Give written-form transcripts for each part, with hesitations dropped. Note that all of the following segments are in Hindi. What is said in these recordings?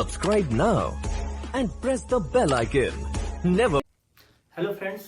Subscribe now and press the bell icon. Never. Hello friends,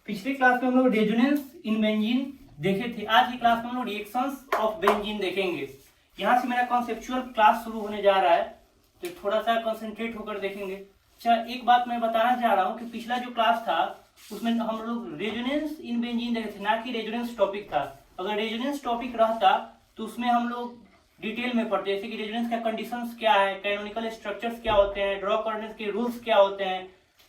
पिछले क्लास में हम लोग रेजोनेंस इन बेंजीन देखे थे। आज की क्लास में हम लोग रिएक्शंस ऑफ बेंजीन देखेंगे। यहाँ से मेरा कॉन्सेप्चुअल क्लास शुरू होने जा रहा है, तो थोड़ा सा कंसंट्रेट होकर देखेंगे। अच्छा, एक बात मैं बताना चाह रहा हूँ कि पिछला जो क्लास था उसमें हम लोग रेजोनेंस इन बेंजीन देखे थे, ना कि रेजोनेंस टॉपिक था। अगर रेजोनेंस टॉपिक रहता तो उसमें हम लोग डिटेल में पढ़ते, जैसे कि रेजोनेंस का कंडीशंस क्या है, कैनोनिकल स्ट्रक्चर्स क्या होते हैं, ड्रॉ करने के रूल्स क्या होते हैं,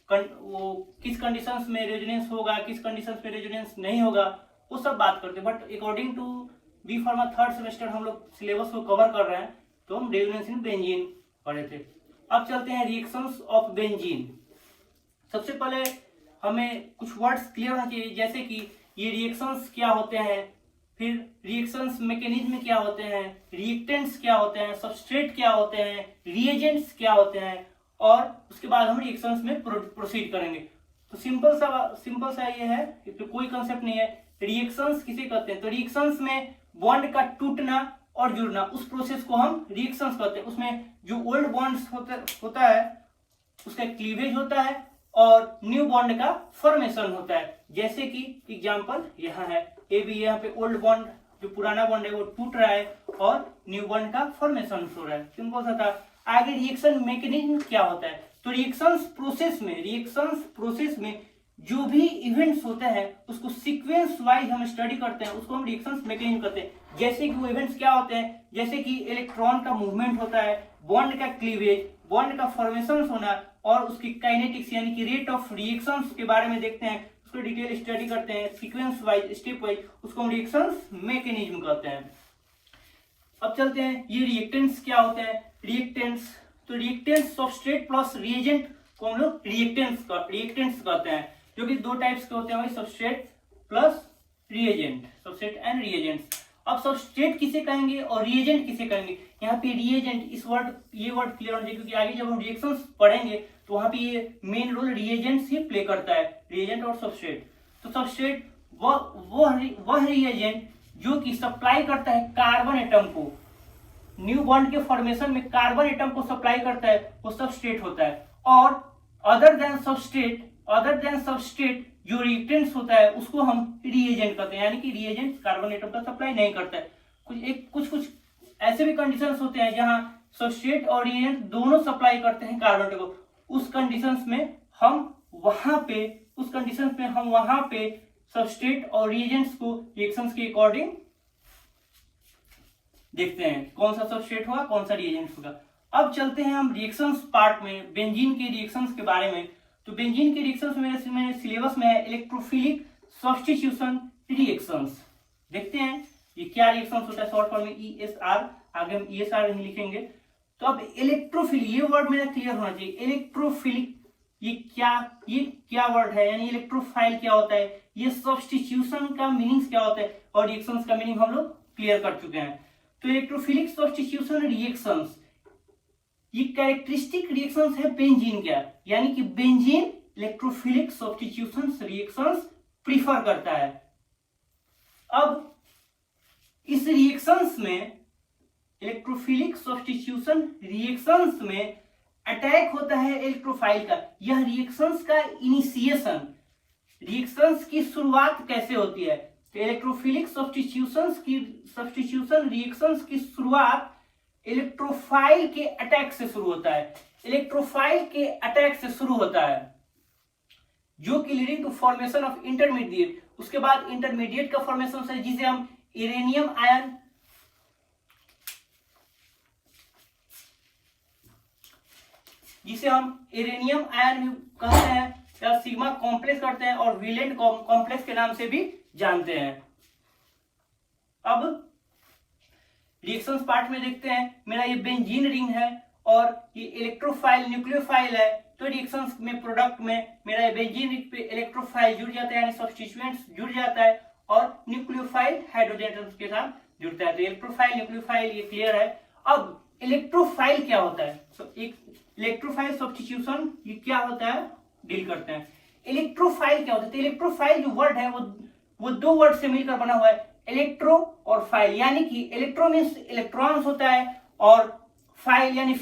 वो किस कंडीशंस में रेजोनेंस होगा, किस कंडीशंस में रेजोनेंस नहीं होगा, वो सब बात करते हैं। But according to B pharma third semester हम लोग सिलेबस को कवर कर रहे हैं, तो हम रेजोनेंस इन बेंजीन पढ़े थे। अब चलते हैं रिएक्शंस ऑफ बेंजीन। सबसे पहले हमें कुछ वर्ड्स क्लियर होना चाहिए, जैसे कि ये रिएक्शंस क्या होते हैं, फिर रिएक्शंस मैकेनिज्म क्या होते हैं, रिएक्टेंट्स क्या होते हैं, सबस्ट्रेट क्या होते हैं, रिएजेंट्स क्या होते हैं, और उसके बाद हम रिएक्शंस में प्रोसीड करेंगे। तो सिंपल सा ये है, तो कोई कंसेप्ट नहीं है। रिएक्शंस किसे कहते हैं? तो रिएक्शंस में बॉन्ड का टूटना और जुड़ना, उस प्रोसेस को हम रिएक्शंस कहते हैं। उसमें जो ओल्ड बॉन्ड्स होता है उसका क्लीवेज होता है और न्यू बॉन्ड का फॉर्मेशन होता है। जैसे कि एग्जांपल यहाँ है, ए बी, यहाँ पे ओल्ड बॉन्ड जो पुराना बॉन्ड है वो टूट रहा है और न्यू बॉन्ड का फॉर्मेशन हो रहा है। सिंपल सा था। आगे रिएक्शन मैकेनिज्म क्या होता है? तो रिएक्शंस प्रोसेस में जो भी इवेंट्स होते हैं उसको सीक्वेंस वाइज हम स्टडी करते हैं, उसको हम रिएक्शंस मैकेनिज्म कहते हैं। जैसे कि वो इवेंट्स क्या होते हैं, जैसे कि इलेक्ट्रॉन का मूवमेंट होता है, बॉन्ड का क्लीवेज, बॉन्ड का फॉर्मेशन होना, और उसकी काइनेटिक्स यानी कि रेट ऑफ रिएक्शंस के बारे में देखते हैं, उसको डिटेल स्टडी करते हैं सीक्वेंस वाइज, स्टेप वाइज, उसको हम रिएक्शंस मैकेनिज्म कहते हैं। अब चलते हैं, ये रिएक्टेंट्स क्या होते हैं? रिएक्टेंट्स, तो रिएक्टेंट्स सबस्ट्रेट प्लस रिएजेंट को हम लोग रिएक्टेंट्स कहते हैं, जो कि दो टाइप्स के होते हैं, वही substrate plus reagent, substrate and reagents. अब सबस्ट्रेट किसे कहेंगे और रिएजेंट किसे कहेंगे? यहाँ पे रिएजेंट, ये वर्ड क्लियर होना चाहिए, क्योंकि आगे जब हम रिएक्शंस पढ़ेंगे तो वहां पे ये मेन रोल रिएजेंट्स ही प्ले करता है, रिएजेंट और सबस्ट्रेट। तो सबस्ट्रेट वह रिएजेंट जो कि सप्लाई करता है कार्बन एटम को, न्यू बॉन्ड के फॉर्मेशन में कार्बन एटम को सप्लाई करता है, वो सबस्ट्रेट होता है। और अदर देन सबस्ट्रेट जो रिएक्टेंट्स होता है उसको हम रिएजेंट कहते हैं, यानी कि रिएजेंट कार्बन एटम का सप्लाई नहीं करता है। कुछ ऐसे भी कंडीशंस होते हैं जहां सबस्ट्रेट और रिएजेंट दोनों सप्लाई करते हैं कार्बन एटम को। उस कंडीशंस में हम वहां पे सबस्ट्रेट और रिएजेंट्स को रिएक्शंस के अकॉर्डिंग देखते हैं, कौन सा सबस्ट्रेट होगा, कौन सा रिएजेंट होगा। अब चलते हैं हम रिएक्शंस पार्ट में, बेंजीन के रिएक्शंस के बारे में। तो बेंजीन के रिएक्शंस मेरे सिलेबस में है इलेक्ट्रोफिलिक सब्स्टिट्यूशन रिएक्शंस। देखते हैं ये क्या रिएक्शंस होता है, शॉर्ट फॉर्म में ESR, आगे हम ESR नहीं लिखेंगे। तो अब इलेक्ट्रोफिलिक, ये वर्ड मेरा क्लियर होना चाहिए। इलेक्ट्रोफिलिक ये क्या वर्ड है, यानी इलेक्ट्रोफाइल क्या होता है, ये सब्स्टिट्यूशन का मीनिंग क्या होता है, और रिएक्शंस का मीनिंग हम लोग क्लियर कर चुके हैं। तो इलेक्ट्रोफिलिक सब्स्टिट्यूशन रिएक्शंस ये कैरेक्टरिस्टिक रिएक्शंस है बेंजीन का, यानी कि benzene electrophilic substitution reactions prefer करता है। अब इस रिएक्शंस में, इलेक्ट्रोफिलिक सब्स्टिट्यूशन रिएक्शंस में अटैक होता है इलेक्ट्रोफाइल का। यह रिएक्शंस का इनिशिएशन, रिएक्शंस की शुरुआत कैसे होती है? तो इलेक्ट्रोफिलिक सब्स्टिट्यूशन रिएक्शंस की शुरुआत इलेक्ट्रोफाइल के अटैक से शुरू होता है, जो कि leading to formation of intermediate. उसके बाद इंटरमीडिएट का फॉर्मेशन होता है, जिसे हम यूरेनियम आयन भी कहते हैं, या सिग्मा कॉम्प्लेक्स करते हैं, और वैलेंट कॉम्प्लेक्स के नाम से भी जानते हैं। अब रिएक्शंस पार्ट में देखते हैं, मेरा ये बेंजीन रिंग है और ये इलेक्ट्रोफाइल न्यूक्लियोफाइल है। तो रिएक्शंस में प्रोडक्ट में मेरा ये बेंजीन रिंग पे इलेक्ट्रोफाइल जुड़ जाता है, यानी सब्स्टिट्यूएंट्स जुड़ जाता है, और न्यूक्लियोफाइल हाइड्रोजन एटम्स के साथ जुड़ता है। तो इलेक्ट्रोफाइल न्यूक्लियोफाइल ये क्लियर है। अब इलेक्ट्रोफाइल क्या होता है? एक इलेक्ट्रोफाइल सब्स्टिट्यूशन ये क्या होता है, डील करते हैं। इलेक्ट्रोफाइल क्या होता है? तो इलेक्ट्रोफाइल जो वर्ड है वो दो वर्ड से मिलकर बना हुआ है, इलेक्ट्रो और फाइल, यानी कि इलेक्ट्रो मीन्स इलेक्ट्रॉन्स होता है, और फाइल यानी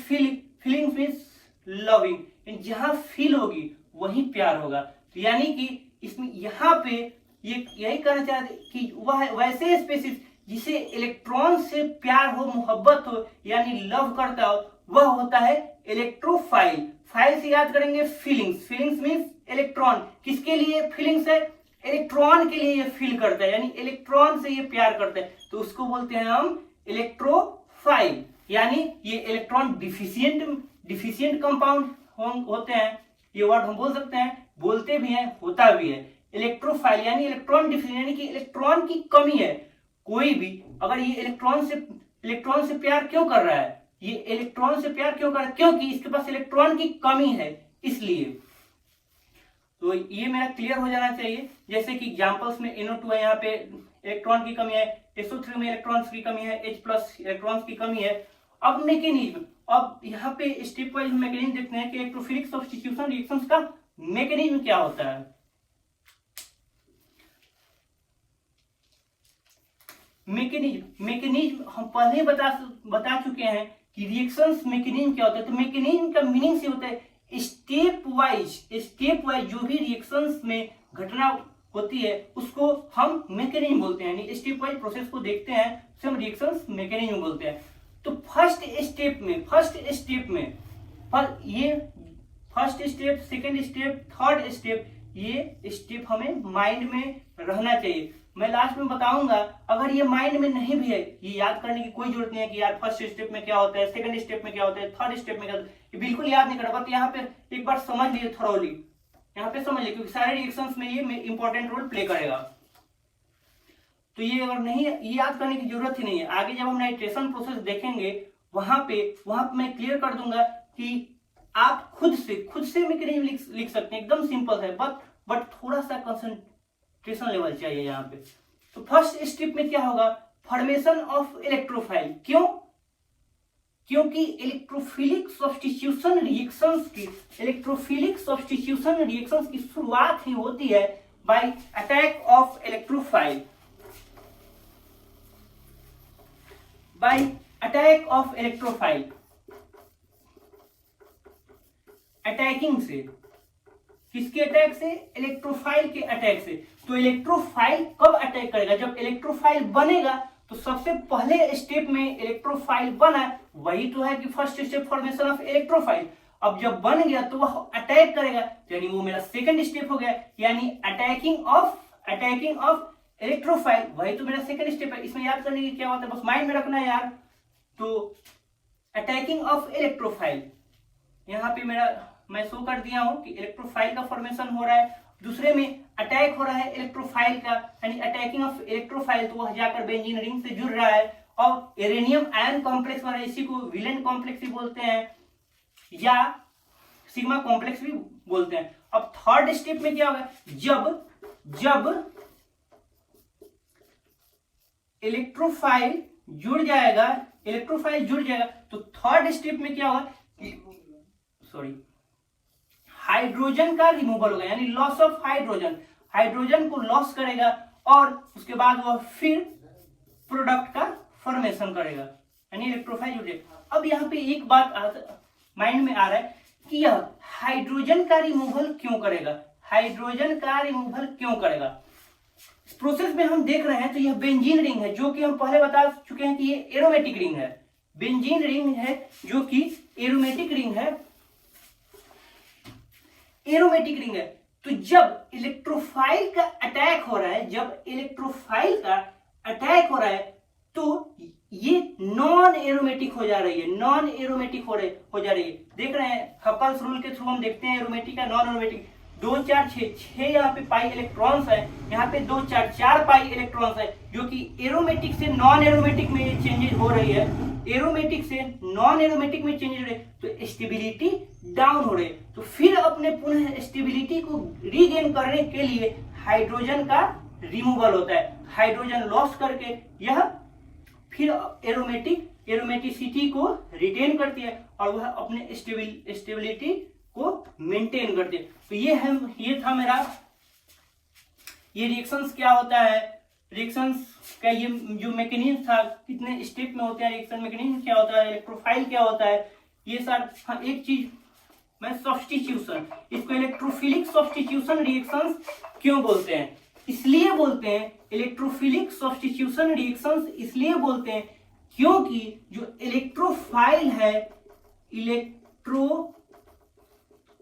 फीलिंग्स मीन्स लविंग, जहां फील होगी वहीं प्यार होगा। तो यानी कि इसमें यहाँ पे ये यही कहना चाहते कि वह वैसे स्पेसिस जिसे इलेक्ट्रॉन से प्यार हो, मोहब्बत हो, यानी लव करता हो, वह होता है इलेक्ट्रोफाइल। फाइल से याद करेंगे फीलिंग्स, फीलिंग्स मीन्स इलेक्ट्रॉन। किसके लिए फीलिंग्स है? इलेक्ट्रॉन के लिए ये फील करता है, यानी इलेक्ट्रॉन से ये प्यार करता है, तो उसको बोलते हैं हम इलेक्ट्रोफाइल। यानी ये इलेक्ट्रॉन डिफिशिएंट कंपाउंड होते हैं, ये वर्ड हम बोल सकते हैं, बोलते भी हैं, होता भी है। इलेक्ट्रोफाइल यानी इलेक्ट्रॉन डिफिशिएंट, यानी कि इलेक्ट्रॉन की कमी है। कोई भी अगर ये इलेक्ट्रॉन से प्यार क्यों कर रहा है, ये इलेक्ट्रॉन से प्यार क्यों कर रहा है? क्योंकि इसके पास इलेक्ट्रॉन की कमी है, इसलिए। तो ये मेरा क्लियर हो जाना चाहिए। जैसे कि एग्जांपल्स में NO2 है, यहाँ पे इलेक्ट्रॉन की कमी है, SO3 में इलेक्ट्रॉन्स की कमी है, H+ इलेक्ट्रॉन्स की कमी है। अब मैकेनिज्म, अब यहाँ पे स्टेप वाइज मैकेनिज्म देखते हैं कि इलेक्ट्रोफिलिक सब्स्टिट्यूशन रिएक्शंस का मैकेनिज्म क्या होता है। मैकेनिज्म हम पहले ही बता चुके हैं कि रिएक्शंस मैकेनिज्म क्या होता है। तो मैकेनिज्म का मीनिंग से होता है स्टेप वाइज जो भी रिएक्शंस में घटना होती है उसको हम मैकेनिज्म बोलते हैं, यानी स्टेप वाइज प्रोसेस को देखते हैं उसे हम रिएक्शंस मैकेनिज्म बोलते हैं। तो फर्स्ट स्टेप में ये first step, second step, third step, ये स्टेप हमें माइंड में रहना चाहिए। मैं लास्ट में बताऊंगा, अगर ये माइंड में नहीं भी है, ये याद करने की कोई जरूरत नहीं है कि यार फर्स्ट स्टेप में क्या होता है, सेकंड स्टेप में क्या होता है, थर्ड स्टेप में क्या होता है, ये बिल्कुल याद नहीं करना। बट यहाँ पे एक बार समझ लिए थोरोली, यहाँ पे समझ लिए, क्योंकि सारे रिएक्शंस में ये इंपॉर्टेंट रोल प्ले करेगा। तो ये अगर नहीं है, ये याद करने की जरूरत ही नहीं है। आगे जब हम नाइट्रेशन प्रोसेस देखेंगे वहां पे मैं क्लियर कर दूंगा कि आप खुद से मैकेनिज्म लिख सकते हैं, एकदम सिंपल है, बट थोड़ा सा कंसंट्रेशन लेवल चाहिए यहाँ पे। तो फर्स्ट स्टेप में क्या होगा? Formation of electrophile. क्योंकि इलेक्ट्रोफिलिक सब्स्टिट्यूशन रिएक्शंस की शुरुआत ही होती है by attack of electrophile, attacking से। किसके अटैक से? इलेक्ट्रोफाइल के अटैक से। तो इलेक्ट्रोफाइल कब अटैक करेगा? जब इलेक्ट्रोफाइल बनेगा। तो सबसे पहले स्टेप में इलेक्ट्रोफाइल बना, वही तो है कि first step formation of electrophile. अब जब बन गया तो वह अटैक करेगा, यानी वो मेरा सेकंड स्टेप हो गया, यानी अटैकिंग ऑफ इलेक्ट्रोफाइल, वही तो मेरा सेकंड स्टेप है। इसमें याद करने की क्या बात है, बस माइंड में रखना है यार। तो अटैकिंग ऑफ इलेक्ट्रोफाइल, यहाँ पे मैं शो कर दिया हूं कि इलेक्ट्रोफाइल का फॉर्मेशन हो रहा है, दूसरे में अटैक हो रहा है इलेक्ट्रोफाइल का, यानी अटैकिंग ऑफ इलेक्ट्रोफाइल, तो वह जाकर बेंजीन रिंग से जुड़ रहा है और यूरेनियम आयन कॉम्प्लेक्स बना है। इसी को विलेंट कॉम्प्लेक्स भी बोलते हैं या सिग्मा कॉम्प्लेक्स भी बोलते हैं। अब थर्ड स्टेप में क्या होगा? जब इलेक्ट्रोफाइल जुड़ जाएगा तो थर्ड स्टेप में क्या होगा? हाइड्रोजन का रिमूवल होगा, यानी लॉस ऑफ हाइड्रोजन को लॉस करेगा और उसके बाद वह फिर प्रोडक्ट का फॉर्मेशन करेगा, यानी इलेक्ट्रोफाइल जुड़ जाएगा। अब यहाँ पे एक बात माइंड में आ रहा है कि यह हाइड्रोजन का रिमूवल क्यों करेगा? इस प्रोसेस में हम देख रहे हैं तो यह बेंजीन रिंग है, जो कि हम पहले बता चुके हैं कि ये एरोमेटिक रिंग है। बेंजीन रिंग है जो कि एरोमेटिक रिंग है। तो जब इलेक्ट्रोफाइल का अटैक हो रहा है, तो ये नॉन एरोमेटिक हो जा रही है। देख रहे हैं हपल्स रूल के थ्रू हम देखते हैं एरोमेटिक का नॉन एरोमेटिक। 2 4 6 यहाँ पे पाई इलेक्ट्रॉन्स है, यहाँ पे 2 4 4 पाई इलेक्ट्रॉन्स है, जो कि एरोमेटिक से नॉन एरोमेटिक में ये चेंजेस हो रही है, तो स्टेबिलिटी डाउन हो रही है। तो फिर अपने पुनः स्टेबिलिटी को रीगेन करने के लिए हाइड्रोजन का रिमूवल होता है। हाइड्रोजन लॉस करके यह फिर एरोमेटिसिटी को रिटेन करती है और वह अपने स्टेबिलिटी को मेंटेन करते हैं। तो ये था मेरा, ये रिएक्शंस क्या होता है, रिएक्शंस का ये जो मैकेनिज्म था, कितने स्टेप में होते हैं रिएक्शन मैकेनिज्म क्या होता है, इलेक्ट्रोफाइल क्या होता है, ये सर हाँ एक चीज मैं सब्स्टिट्यूशन, इसको इलेक्ट्रोफिलिक सब्स्टिट्यूशन रिएक्शंस क्यों बोलते हैं? इसलिए बोलते हैं इलेक्ट्रोफिलिक सब्स्टिट्यूशन रिएक्शंस इसलिए बोलते हैं क्योंकि जो इलेक्ट्रोफाइल है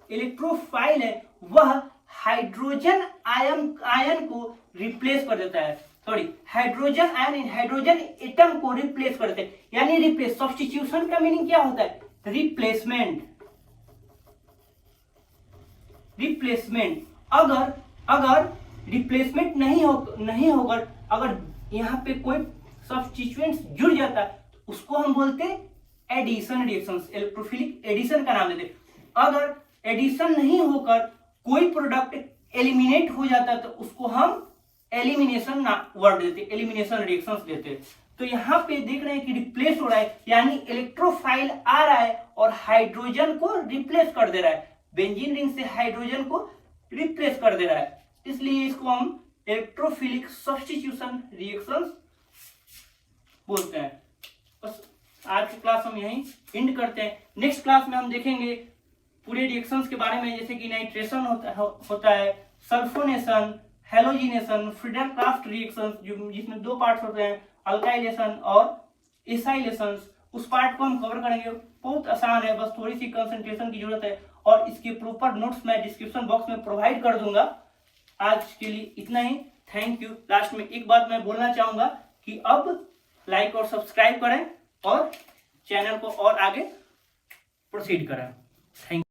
इलेक्ट्रोफाइल है वह हाइड्रोजन आयन को रिप्लेस कर देता है, sorry hydrogen ion hydrogen atom को रिप्लेस कर देते हैं, यानी रिप्लेस। सब्स्टिट्यूशन का मीनिंग क्या होता है? रिप्लेसमेंट। अगर रिप्लेसमेंट नहीं होगा, अगर यहाँ पे कोई सब्स्टिट्यूएंट जुड़ जाता है तो उसको हम बोलते हैं एडिशन रिएक्शंस, इलेक्ट्रोफिलिक एडिशन का नाम देते हैं। अगर एडिशन नहीं होकर कोई प्रोडक्ट एलिमिनेट हो जाता है तो उसको हम एलिमिनेशन वर्ड देते, एलिमिनेशन रिएक्शंस देते। तो यहाँ पे देख रहे हैं कि रिप्लेस हो रहा है, यानी इलेक्ट्रोफाइल आ रहा है और हाइड्रोजन को रिप्लेस कर दे रहा है, बेंजीन रिंग से हाइड्रोजन को रिप्लेस कर दे रहा है, इसलिए इसको हम इलेक्ट्रोफिलिक सब्स्टिट्यूशन रिएक्शंस बोलते हैं। बस आज की क्लास हम यहीं एंड करते हैं। नेक्स्ट क्लास में हम देखेंगे पूरे रिएक्शंस के बारे में, जैसे कि नाइट्रेशन होता है, सल्फोनेशन, हेलोजिनेशन, फ्रीडर-क्राफ्ट रिएक्शंस जिसमें 2 पार्ट्स होते हैं, अल्काइलेशन और एसाइलेशन। उस पार्ट को हम कवर करेंगे। बहुत आसान है, बस थोड़ी सी कंसंट्रेशन की जरूरत है और इसके प्रॉपर नोट्स मैं डिस्क्रिप्शन बॉक्स में प्रोवाइड कर दूंगा। आज के लिए इतना ही, थैंक यू। लास्ट में एक बात मैं बोलना चाहूंगा कि अब लाइक और सब्सक्राइब करें और चैनल को और आगे प्रोसीड करें। Thank you.